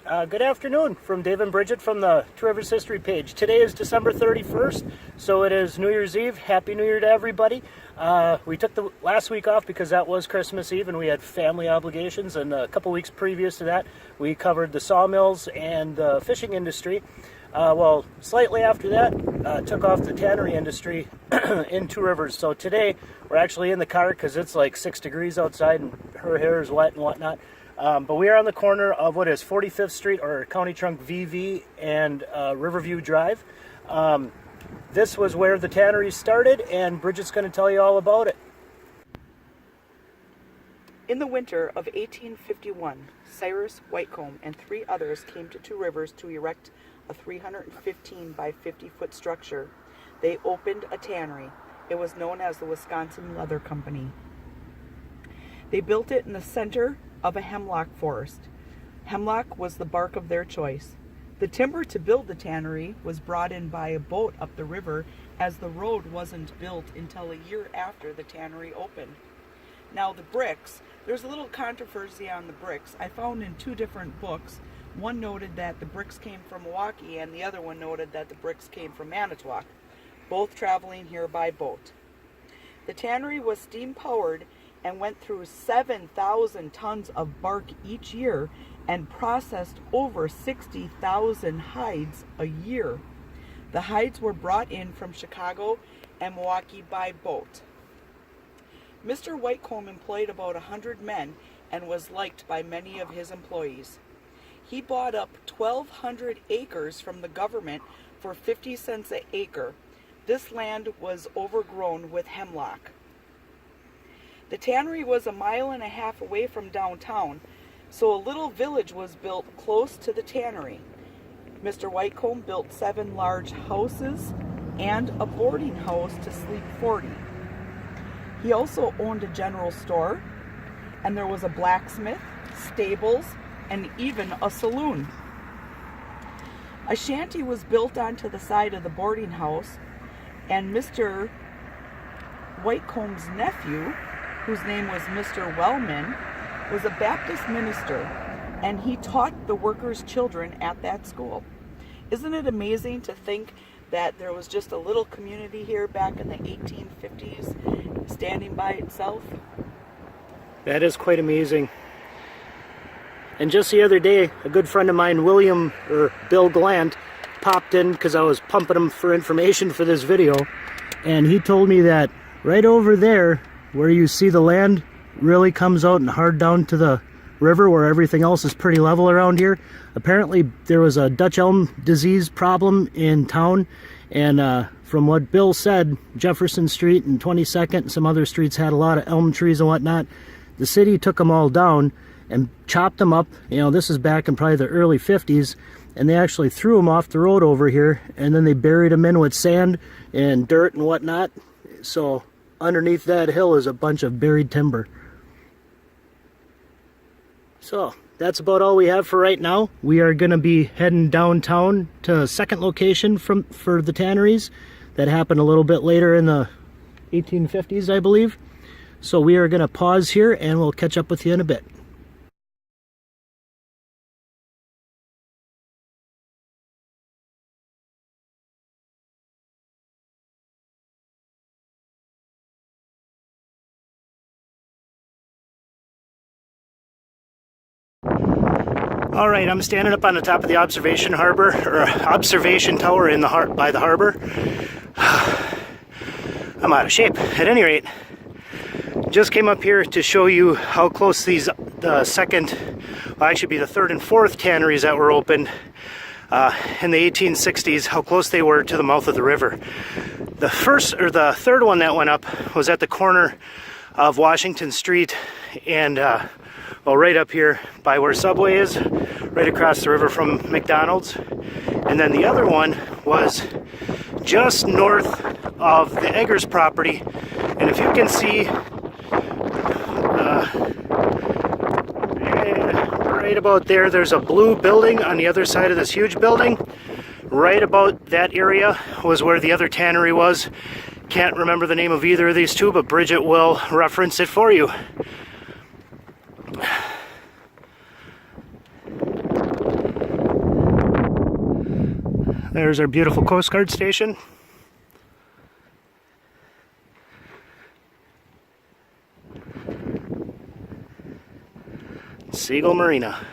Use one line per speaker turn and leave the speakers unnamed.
Good afternoon from Dave and Bridget from the Two Rivers History page. Today is December 31st, so it is New Year's Eve. Happy New Year to everybody. We took the last week off because that was Christmas Eve and we had family obligations, and a couple weeks previous to that we covered the sawmills and the fishing industry. Well, slightly after that, took off the tannery industry in Two Rivers. So today we're actually in the car because it's like 6 degrees outside and her hair is wet and whatnot. But we are on the corner of what is 45th Street or County Trunk VV and Riverview Drive. This was where the tanneries started, and Bridget's going to tell you all about it.
In the winter of 1851, Cyrus Whitcomb and 3 others came to Two Rivers to erect a 315 by 50 foot structure. They opened a tannery. It was known as the Wisconsin Leather Company. They built it in the center of a hemlock forest. Hemlock was the bark of their choice. The timber to build the tannery was brought in by a boat up the river, as the road wasn't built until a year after the tannery opened. Now the bricks, there's a little controversy on the bricks. I found in 2 different books. One noted that the bricks came from Milwaukee and the other one noted that the bricks came from Manitowoc, both traveling here by boat. The tannery was steam powered and went through 7,000 tons of bark each year and processed over 60,000 hides a year. The hides were brought in from Chicago and Milwaukee by boat. Mr. Whitcomb employed about 100 men and was liked by many of his employees. He bought up 1,200 acres from the government for 50 cents an acre. This land was overgrown with hemlock. The tannery was 1.5 miles away from downtown, so a little village was built close to the tannery. Mr. Whitcomb built 7 large houses and a boarding house to sleep 40. He also owned a general store, and there was a blacksmith, stables, and even a saloon. A shanty was built onto the side of the boarding house, and Mr. Whitcomb's nephew, whose name was Mr. Wellman, was a Baptist minister, and he taught the workers' children at that school. Isn't it amazing to think that there was just a little community here back in the 1850s standing by itself?
That is quite amazing. And just the other day, a good friend of mine, Bill Glant, popped in because I was pumping him for information for this video, and he told me that right over there, where you see the land really comes out and hard down to the river where everything else is pretty level around here, apparently there was a Dutch elm disease problem in town, and from what Bill said, Jefferson Street and 22nd and some other streets had a lot of elm trees and whatnot. The city took them all down and chopped them up. You know, this is back in probably the early 50s, and they actually threw them off the road over here, and then they buried them in with sand and dirt and whatnot. So underneath that hill is a bunch of buried timber. So that's about all we have for right now. We are going to be heading downtown to a second location for the tanneries that happened a little bit later in the 1850s, I believe. So we are going to pause here and we'll catch up with you in a bit. All right, I'm standing up on the top of the observation harbor, or observation tower in the by the harbor. I'm out of shape. At any rate, just came up here to show you how close the third and fourth tanneries that were opened in the 1860s, how close they were to the mouth of the river. The third one that went up was at the corner of Washington Street and right up here by where Subway is, right across the river from McDonald's. And then the other one was just north of the Eggers property. And if you can see, right about there's a blue building on the other side of this huge building. Right about that area was where the other tannery was. Can't remember the name of either of these two, but Bridget will reference it for you. There's our beautiful Coast Guard station. Seagull Marina.